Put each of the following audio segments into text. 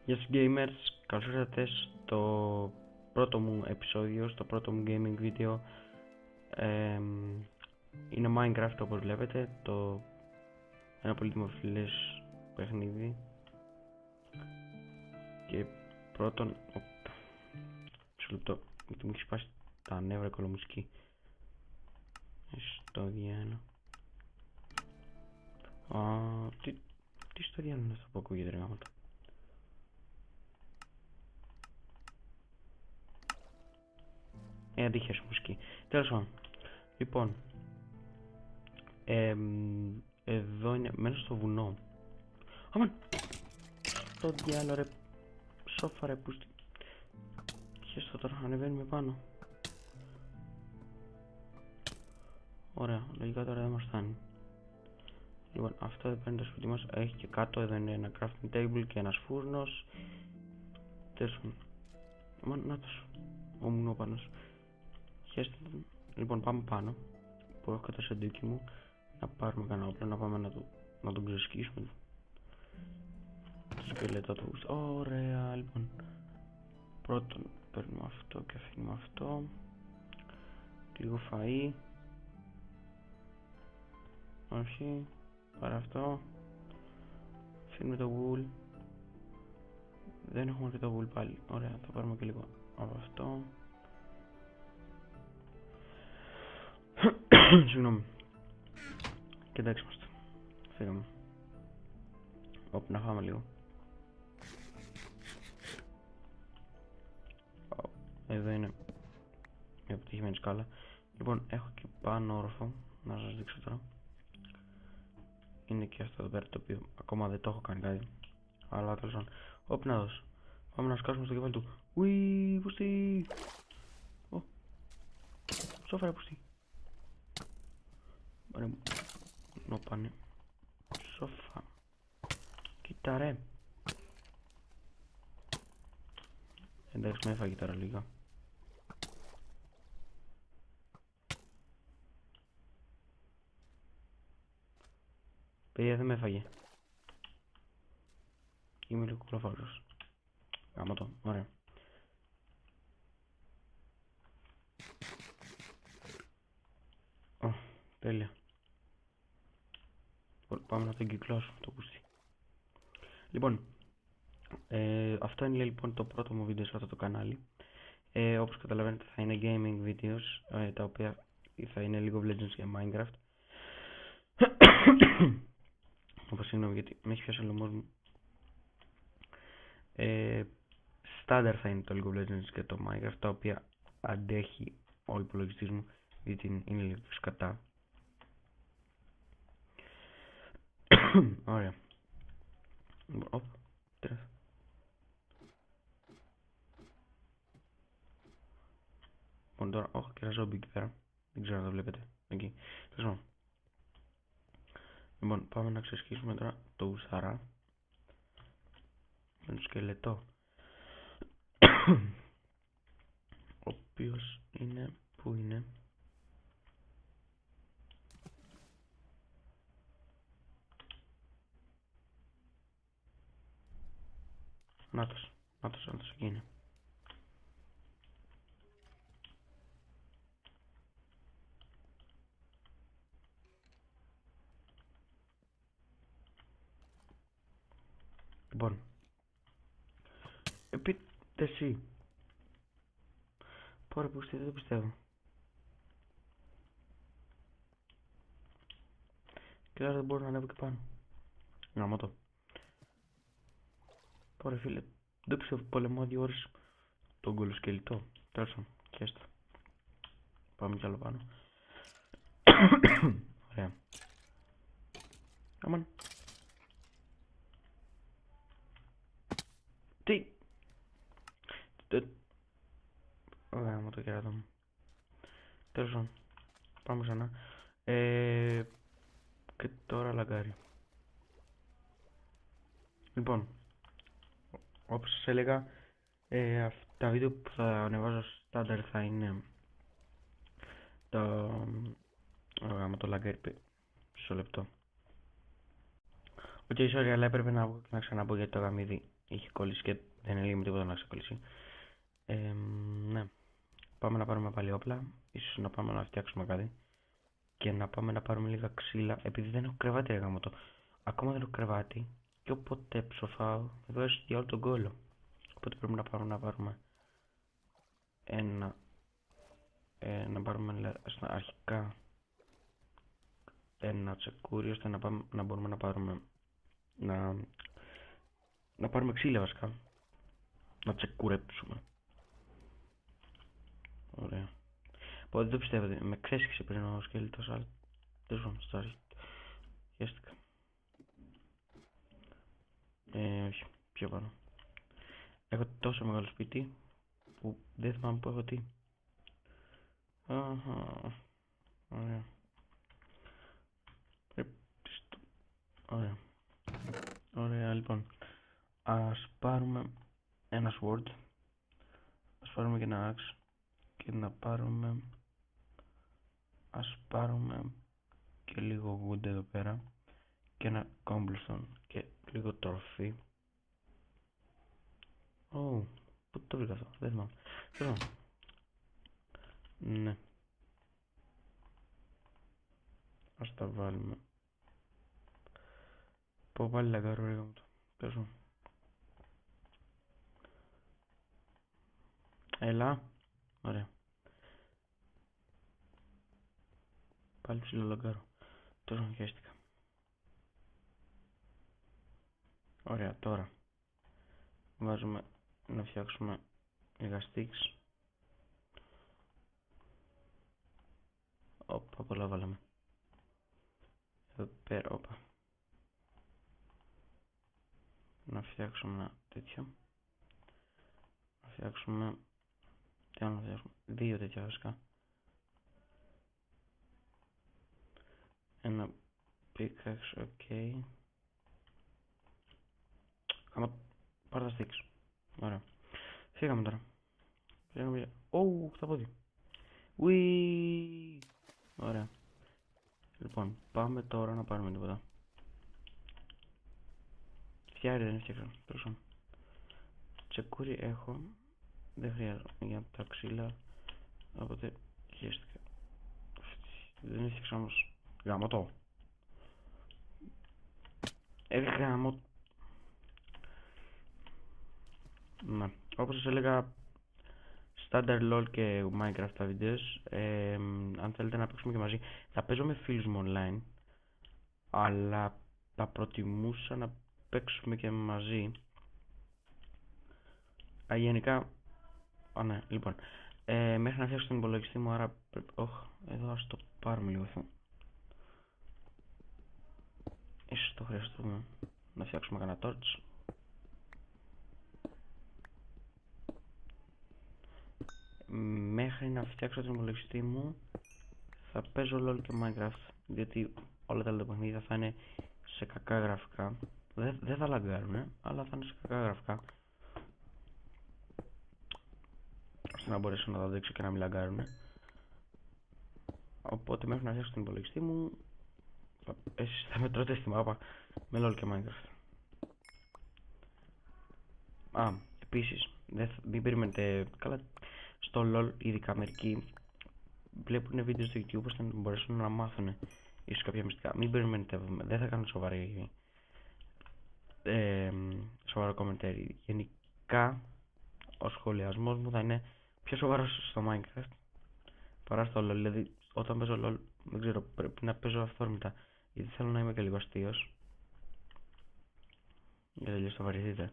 Γεια σας gamers, καλώς ήρθατε στο πρώτο μου επεισόδιο, στο πρώτο μου gaming βίντεο. Είναι Minecraft όπως βλέπετε, ένα πολύ δημοφιλές παιχνίδι. Και πρώτον, μισό λεπτό, γιατί μου έχει σπάσει τα νεύρα η κολομουσική. Στο διένα. Τι στο διένα είναι αυτό που ακούγεται ρε γάμοτα. Αντίχειες μουσική. Τέλος πάντων. Λοιπόν. Εδώ είναι. Μένω στο βουνό. Αμάν! Στο διάλο ρε. Σόφα ρε πούστη. Χέστο τώρα. Ανεβαίνουμε πάνω. Ωραία. Λογικά τώρα δεν μας φτάνει. Λοιπόν, αυτό εδώ είναι το σπίτι μας. Έχει και κάτω. Εδώ είναι ένα crafting table και ένας φούρνος. Τέλος πάντων. Αμάν, νάτος. Ο μουνόπανος. Λοιπόν, πάμε πάνω που έχω κατά σεντούκι μου να πάρουμε κανένα όπλο, να πάμε να τον ξεσκίσουμε το σκελετό του. Ωραία, λοιπόν, πρώτον παίρνουμε αυτό και αφήνουμε αυτό, λίγο φαΐ, όχι, πάρε αυτό, αφήνουμε το wool, δεν έχουμε και το wool πάλι, ωραία, θα πάρουμε και λίγο από αυτό. Συγγνώμη. Και εντάξει είμαστε. Φύγαμε. Όπου να φάμε λίγο. Εδώ είναι μια αποτυχημένη σκάλα. Λοιπόν, έχω και πάνω όροφο. Να σας δείξω τώρα. Είναι και αυτό εδώ πέρα το οποίο ακόμα δεν το έχω κάνει κάτι. Αλλά τέλος πάντων. Όπου να δώσω. Πάμε να σκάσουμε στο κεφάλι του. Ουί, πουστί. Σόφερα πουστί. Ωραία, νοπάνε. Σόφα. Κοίτα ρε. Εντάξει, με έφαγε τώρα λίγα. Παιδιά, δεν με έφαγε. Είμαι λίγο κουλοφάγος. Γάμο το, ωραία. Τέλεια. Πάμε να τον κυκλώσουμε το πούστη. Λοιπόν, αυτό είναι λοιπόν το πρώτο μου βίντεο σε αυτό το κανάλι. Όπως καταλαβαίνετε θα είναι gaming videos, τα οποία θα είναι League of Legends και Minecraft. Όπως συγγνώμη γιατί με έχει πιάσει ο λαιμός μου. Στάνταρ θα είναι το League of Legends και το Minecraft, τα οποία αντέχει ο υπολογιστής μου, γιατί είναι λίγο σκατά. Ωραία. Λοιπόν, τώρα έχω και ένα ζόμπι εκεί πέρα. Δεν ξέρω αν το βλέπετε. Εκεί. Λοιπόν, πάμε να ξεσκίσουμε τώρα το ουσαρά με το σκελετό. Ο οποίος είναι. Πού είναι? Νάτος, εκεί είναι. Λοιπόν, πείτε εσύ. Πόρα που δεν το πιστεύω. Και τώρα δεν μπορώ να ανέβω και πάνω. Γάμο το. Πόρα φίλε, δεν πιστεύω, πολεμώ 2 ώρες τον κολοσκελετό. Τέλος πάντων, χέστο. Πάμε κι άλλο πάνω. Ωραία. Αμάν. Τι. Ωραία, μου το κεράτο μου. Τέλος πάντων, πάμε ξανά. Και τώρα λαγκάρι. Λοιπόν, όπως σας έλεγα, τα βίντεο που θα ανεβάζω στάνταρ θα είναι το λαγκάρι. Μισό λεπτό. Οκ, sorry, αλλά έπρεπε να ξαναπώ γιατί το γαμίδι είχε κολλήσει και δεν έλεγε με τίποτα να ξεκολλήσει. Ναι. Πάμε να πάρουμε πάλι όπλα. Ίσως να πάμε να φτιάξουμε κάτι. Και να πάμε να πάρουμε λίγα ξύλα. Επειδή δεν έχω κρεβάτι, ρε γάμο το. Ακόμα δεν έχω κρεβάτι. Και όποτε ψοφάω, εδώ έστω για όλο τον κόλλο. Οπότε πρέπει να πάρουμε ένα. Να πάρουμε αρχικά ένα τσεκούρι ώστε να μπορούμε να πάρουμε. Να πάρουμε ξύλα βασικά. Να τσεκουρέψουμε. Ωραία. Οπότε δεν πιστεύω ότι με ξέσχισε πριν ο σκέλετος, αλλά δεν ζω στο αρχή. Χαίστηκα. Όχι, πιο πάνω. Έχω τόσο μεγάλο σπίτι που δεν θυμάμαι που έχω τι. Αχα. Ωραία. Ωραία. Ωραία, λοιπόν. Ας πάρουμε ένα sword. Ας πάρουμε και ένα axe. Και να πάρουμε. Ας πάρουμε και λίγο wood εδώ πέρα. Και ένα cobblestone. Και λίγο τροφή. Πού το βρήκα αυτό, δεν θυμάμαι. Ναι. Ας τα βάλουμε. Πω πάλι λαγκάρω ρε γάμο το. Πέσω. Έλα. Ωραία. Πάλι ψηλό λαγκάρω. Τόσο χαίστηκα. Ωραία, τώρα. Βάζουμε να φτιάξουμε λίγα sticks. Όπα, πολλά βάλαμε. Εδώ πέρα, όπα. Να φτιάξουμε ένα τέτοιο. Να φτιάξουμε. Τι άλλο να φτιάξουμε. Δύο τέτοια βασικά. Ένα pickaxe, ok. Άμα πάρω τα sticks. Ωραία. Φύγαμε τώρα. Φύγαμε. Τα πόδια. Ουί. Ωραία. Λοιπόν, πάμε τώρα να πάρουμε τίποτα. Φτιάρι δεν έφτιαξα. Τόσο. Τσεκούρι έχω. Δεν χρειάζομαι για τα ξύλα. Οπότε χαίστηκα. Δεν έφτιαξα όμως. Γαμωτό. Γαμώ. Ναι. Όπως σας έλεγα, Standard LOL και Minecraft τα βίντεο. Αν θέλετε να παίξουμε και μαζί, θα παίζω με φίλους μου online. Αλλά θα προτιμούσα να παίξουμε και μαζί. Γενικά. Ναι, λοιπόν. Μέχρι να φτιάξω τον υπολογιστή μου, άρα πρέπει. Εδώ ας το πάρουμε λίγο αυτό. Ίσως το χρειαστούμε να φτιάξουμε κανένα torch. Μέχρι να φτιάξω τον υπολογιστή μου θα παίζω LOL και Minecraft, διότι όλα τα άλλα παιχνίδια θα είναι σε κακά γραφικά. Δεν θα λαγκάρουνε, αλλά θα είναι σε κακά γραφικά, ώστε να μπορέσω να τα δείξω και να μην λαγκάρουνε. Οπότε μέχρι να φτιάξω τον υπολογιστή μου, εσείς θα με τρώτε στη μάπα με LOL και Minecraft. Επίσης, μην περιμένετε. Καλά, στο LOL ειδικά μερικοί βλέπουν βίντεο στο YouTube ώστε να μπορέσουν να μάθουν ίσως κάποια μυστικά. Μην περιμένετε, δεν θα κάνω σοβαρό commentary. Γενικά ο σχολιασμός μου θα είναι πιο σοβαρός στο Minecraft παρά στο LOL. Δηλαδή όταν παίζω LOL, δεν ξέρω, πρέπει να παίζω αυθόρμητα, γιατί θέλω να είμαι και λίγο αστείος, για τελείως θα βαρεθείτε,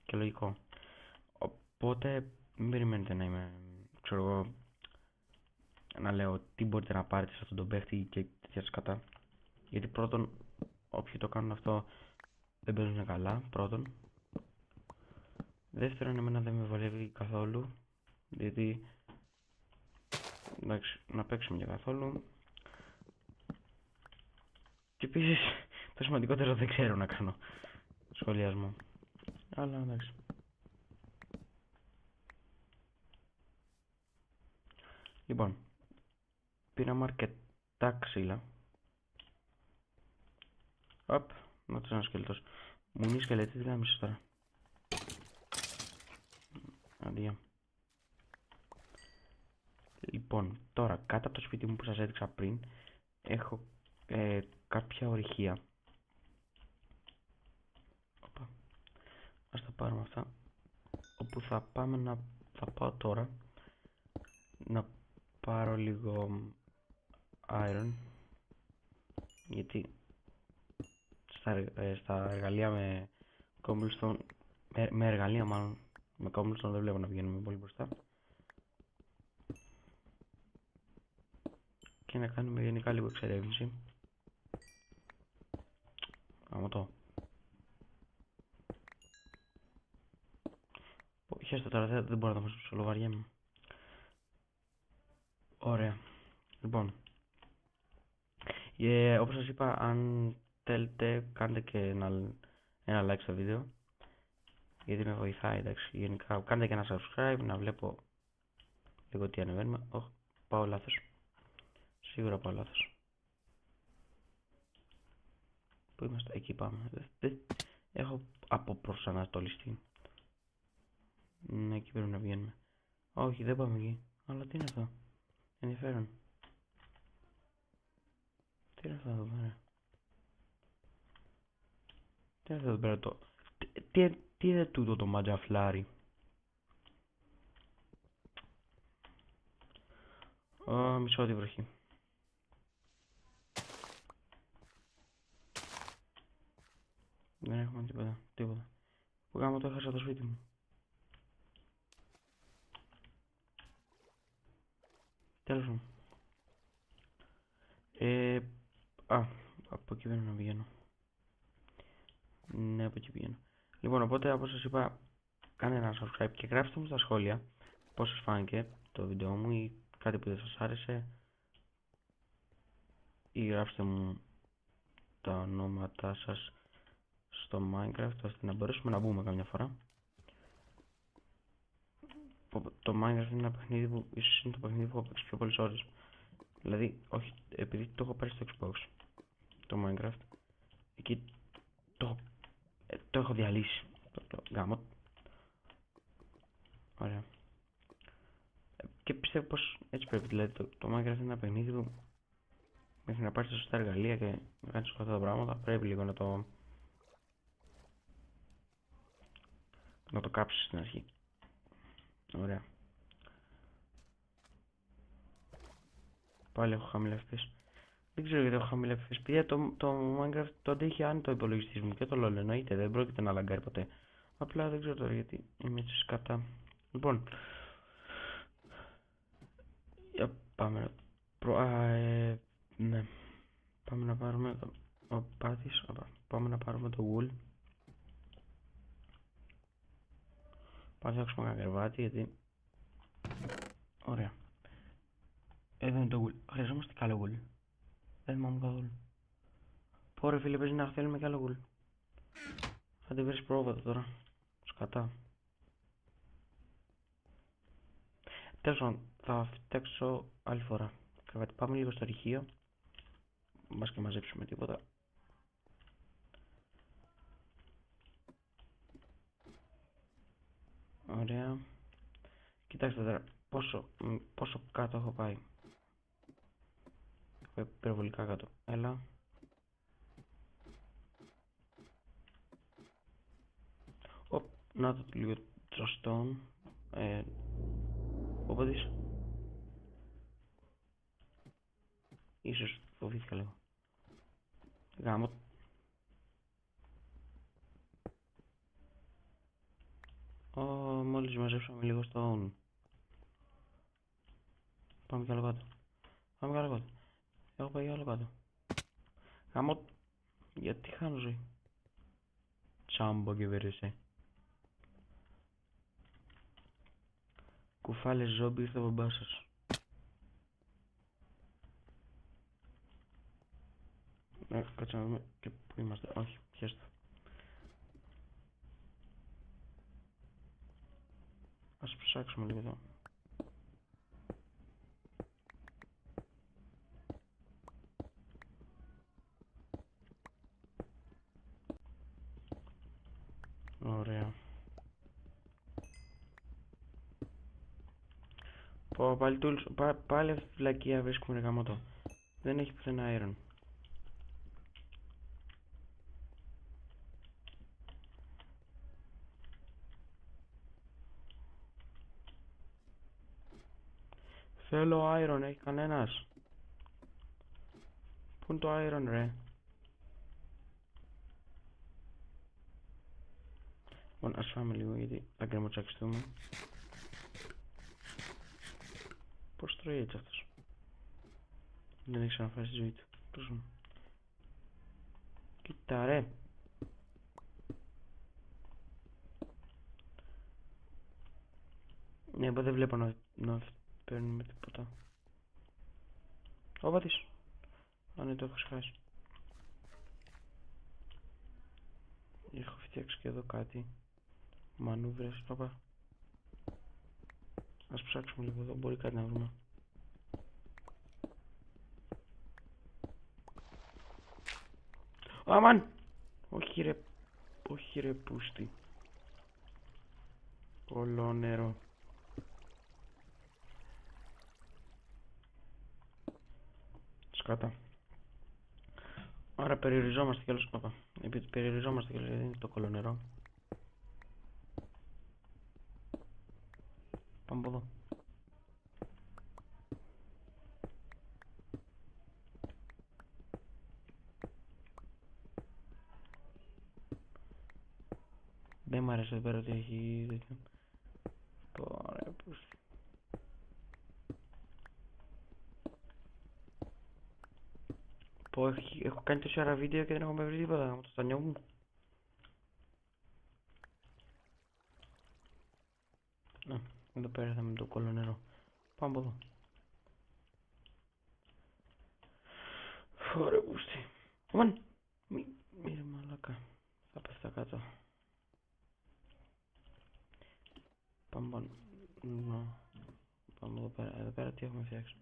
και λογικό. Οπότε μην περιμένετε να είμαι, ξέρω εγώ, να λέω τι μπορείτε να πάρετε σε αυτόν τον παίχτη και τέτοια σκατά. Γιατί πρώτον, όποιοι το κάνουν αυτό δεν παίζουν καλά, πρώτον. Δεύτερον, εμένα δεν με βολεύει καθόλου, γιατί εντάξει, να παίξουμε για καθόλου. Και επίσης, το σημαντικότερο, δεν ξέρω να κάνω σχολιασμό. Αλλά εντάξει. Λοιπόν, πήραμε αρκετά ξύλα. Να τους ένα σκελετός. Μου είναι σκελετή, τι κάνεις τώρα. παιδιά. Λοιπόν, τώρα κάτω από το σπίτι μου που σας έδειξα πριν έχω κάποια ορυχεία. Οπα. Ας τα πάρουμε αυτά. Όπου θα πάω τώρα να πάρω λίγο iron, γιατί στα εργαλεία με cobblestone, με εργαλεία μάλλον, με cobblestone δεν βλέπω να βγαίνουμε πολύ μπροστά. Και να κάνουμε γενικά λίγο εξερεύνηση. Άμα χέστε τώρα, δεν μπορώ να το στο λογαριά μου. Ωραία. Λοιπόν, όπως σας είπα, αν θέλετε κάντε και ένα like στο βίντεο, γιατί με βοηθάει, εντάξει. Γενικά κάντε και ένα subscribe να βλέπω λίγο τι ανεβαίνουμε. Πάω λάθος. Σίγουρα πάω λάθος. Πού είμαστε? Εκεί πάμε. Έχω αποπροσανατολιστεί. Ναι, εκεί πρέπει να βγαίνουμε. Όχι, δεν πάμε εκεί. Αλλά τι είναι αυτό? Ενδιαφέρον. Τι είναι αυτό εδώ πέρα? Τι είναι αυτό εδώ πέρα το... Τι είναι τούτο το ματζαφλάρι? Μισό τη βροχή. Δεν έχουμε τίποτα. Που γάμο το έχασα το σπίτι μου. Τέλος μου. Από εκεί πρέπει να πηγαίνω. Ναι, από εκεί πηγαίνω. Λοιπόν, οπότε όπως σας είπα, κάντε ένα subscribe και γράψτε μου στα σχόλια πώς σας φάνηκε το βίντεο μου ή κάτι που δεν σας άρεσε, ή γράψτε μου τα ονόματά σας στο Minecraft ώστε να μπορέσουμε να μπούμε καμιά φορά. Το Minecraft είναι ένα παιχνίδι που ίσως είναι το παιχνίδι που έχω παίξει πιο πολλές ώρες. Δηλαδή, όχι, επειδή το έχω πάρει στο Xbox το Minecraft, εκεί το έχω διαλύσει. Το γάμο. Ωραία. Και πιστεύω πως έτσι πρέπει, δηλαδή το Minecraft είναι ένα παιχνίδι που μέχρι να πάρεις τα σωστά εργαλεία και να κάνεις αυτά τα πράγματα πρέπει λίγο να το κάψεις στην αρχή. Ωραία. Πάλι έχω χαμηλά FPS. Δεν ξέρω γιατί έχω χαμηλά FPS. Παιδιά, το Minecraft το αντέχει άνετο υπολογιστής μου και το LOL εννοείται, δεν πρόκειται να λαγκάρει ποτέ. Απλά δεν ξέρω τώρα γιατί είμαι έτσι σκατά. Λοιπόν, πάμε ναι. Πάμε να πάρουμε ο Πάτης, πάμε να πάρουμε το wool. Πάμε να φτιάξουμε ένα κρεβάτι γιατί... Ωραία. Εδώ είναι το wool. Χρειαζόμαστε κι άλλο wool. Δεν θυμάμαι καθόλου. Πω ρε φίλε, παίζει να θέλουμε κι άλλο wool. Θα την βρεις πρόβατο τώρα. Σκατά. Τέλος πάντων, θα φτιάξω άλλη φορά κρεβάτι. Πάμε λίγο στο ρηχείο. Μπας και μαζέψουμε τίποτα. Ωραία. Κοιτάξτε τώρα πόσο κάτω έχω πάει. Έχω υπερβολικά κάτω. Έλα. Να το λίγο το stone. Οπότε ίσως φοβήθηκα λίγο. Γάμο. Μόλις μαζέψαμε λίγο stone. Πάμε κι άλλο κάτω. Έχω πάει άλλο κάτω. Γάμο. Γιατί χάνω ζωή? Τσάμπο και βερεσέ. Κουφάλες ζόμπι, ήρθε ο μπαμπάς σας. Κάτσε να δούμε και πού είμαστε. Όχι, πιέστε. Ας ψάξουμε λίγο εδώ. Ωραία. Πω, πάλι tools, πάλι αυτή τη βλακεία βρίσκουμε ρε γαμώτο. Δεν έχει πουθενά iron. Θέλω iron, έχει κανένας? Πού είναι το iron ρε? Λοιπόν, ας φάμε λίγο γιατί θα γκρεμοτσακιστούμε. Πώς τρώει έτσι αυτός? Δεν έχει ξαναφάει στη ζωή του. Πώς μου? Κοίτα ρε. Ναι, εγώ δεν βλέπω να παίρνουμε τίποτα. Ωπα της. Α, ναι, το έχω ξεχάσει. Έχω φτιάξει και εδώ κάτι. Μανούβρες. Ωπα. Ας ψάξουμε λίγο εδώ, μπορεί κάτι να βρούμε. Αμάν! Όχι ρε πούστη. Όλο νερό. Σκάτα. Άρα περιοριζόμαστε κι άλλως. Όπα. Περιοριζόμαστε κι άλλως γιατί είναι το κολονερό. Πάμε από εδώ. Δεν μ' άρεσε εδώ πέρα ότι έχει τέτοιο. Ωραία, πώς. Πω, έχω κάνει τόση ώρα βίντεο και δεν έχω με βρει τίποτα. Με το στανιό μου. Να, εδώ πέρα θα με το κόλλο νερό. Πάμε από εδώ. Ωραία, πούστη. Αμάν! Μη ρε μαλάκα. Θα πέφτα κάτω. Πάμε πάνω. Πάμε εδώ πέρα. Εδώ πέρα τι έχουμε φτιάξει?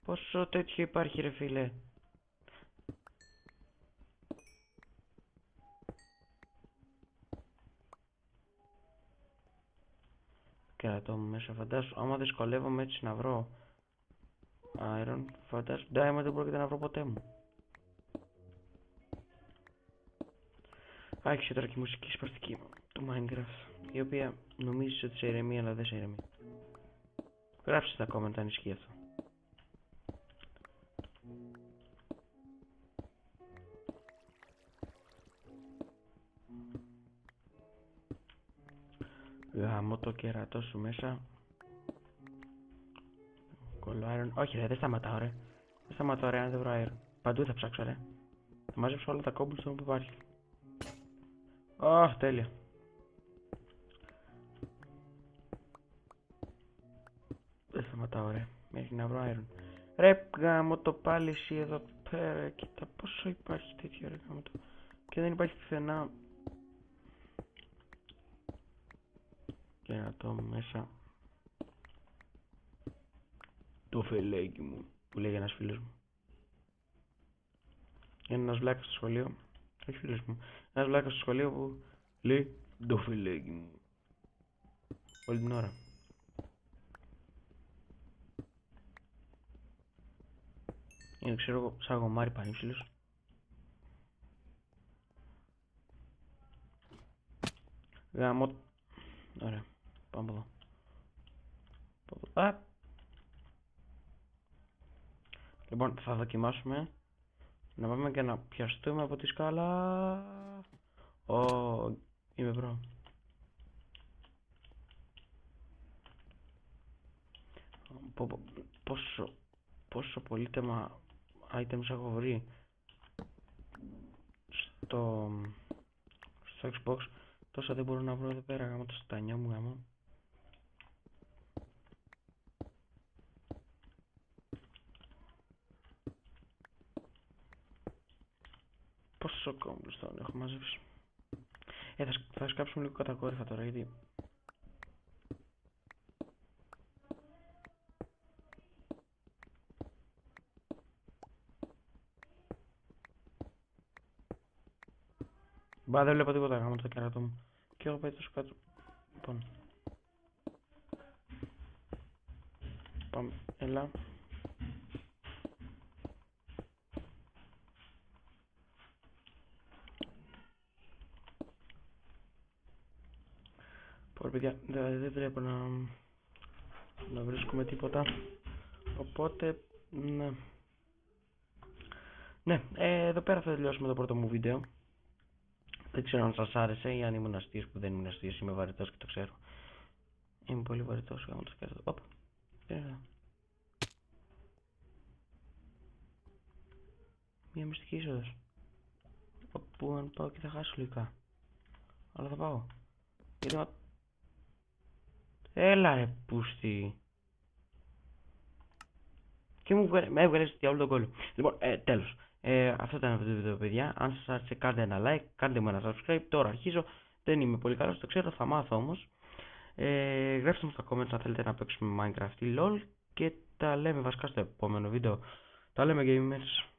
Πόσο τέτοιο υπάρχει ρε φίλε? Κρατώ μου μέσα, φαντάσου. Άμα δυσκολεύομαι έτσι να βρω iron, φαντάσου. Diamond δεν πρόκειται να βρω ποτέ μου. Άρχισε τώρα και η μουσική σπαστική του Minecraft, η οποία νομίζεις ότι σε ηρεμεί αλλά δεν σε ηρεμεί. Γράψτε στα comment αν ισχύει αυτό. Γάμω το κερατό σου μέσα. Κολλώ iron. Όχι ρε, δεν σταματάω ρε. Δεν σταματάω ρε αν δεν βρω iron. Παντού θα ψάξω ρε. Θα μαζέψω όλα τα cobblestone που υπάρχει. Τέλεια. Δεν σταματάω ρε. Μέχρι να βρω iron. Ρε γάμω το πάλι εσύ εδώ πέρα. Κοίτα πόσο υπάρχει τέτοιο ρε γάμο το. Και δεν υπάρχει πουθενά. Κερατό μέσα. Το φελέκι μου που λέει ένας φίλος μου. Είναι ένας βλάκας στο σχολείο. Όχι φίλος μου. Ένας βλάκας στο σχολείο που λέει το φελέκι μου όλη την ώρα. Είναι ξέρω εγώ σαν γομάρι πανύψηλος. Γαμώ. Ωραία. Πάμε από εδώ. Λοιπόν, θα δοκιμάσουμε να πάμε και να πιαστούμε από τη σκάλα. Είμαι μπρο. Πόσο πολύτιμα items έχω βρει στο Xbox, τόσα δεν μπορώ να βρω εδώ πέρα γάμο το στανιό μου γάμο. Πόσο cobblestone έχω μαζέψει? Θα σκάψουμε λίγο κατακόρυφα τώρα γιατί μπα δεν βλέπω τίποτα γάμο το κερατό μου. Και εγώ πάει τόσο κάτω. Λοιπόν, Πάμε, έλα. Πω παιδιά, δεν βλέπω να βρίσκουμε τίποτα. Οπότε, ναι. Ναι, εδώ πέρα θα τελειώσουμε το πρώτο μου βίντεο. Δεν ξέρω αν σας άρεσε ή αν ήμουν αστείος που δεν ήμουν αστείος. Είμαι βαρετός και το ξέρω. Είμαι πολύ βαρετός, γάμο το σκέφτομαι. Όπα, μια μυστική είσοδος. Όπου αν πάω και θα χάσω λογικά. Αλλά θα πάω. Γιατί έλα ρε πούστη. Και με έβγαλες για όλο τον κόλλο. Λοιπόν, τέλος. Αυτό ήταν αυτό το βίντεο, παιδιά. Αν σας άρεσε, κάντε ένα like, κάντε μου ένα subscribe. Τώρα αρχίζω. Δεν είμαι πολύ καλός, το ξέρω, θα μάθω όμως. Γράψτε μου στα comments αν θέλετε να παίξουμε Minecraft ή LOL. Και τα λέμε βασικά στο επόμενο βίντεο. Τα λέμε gamers.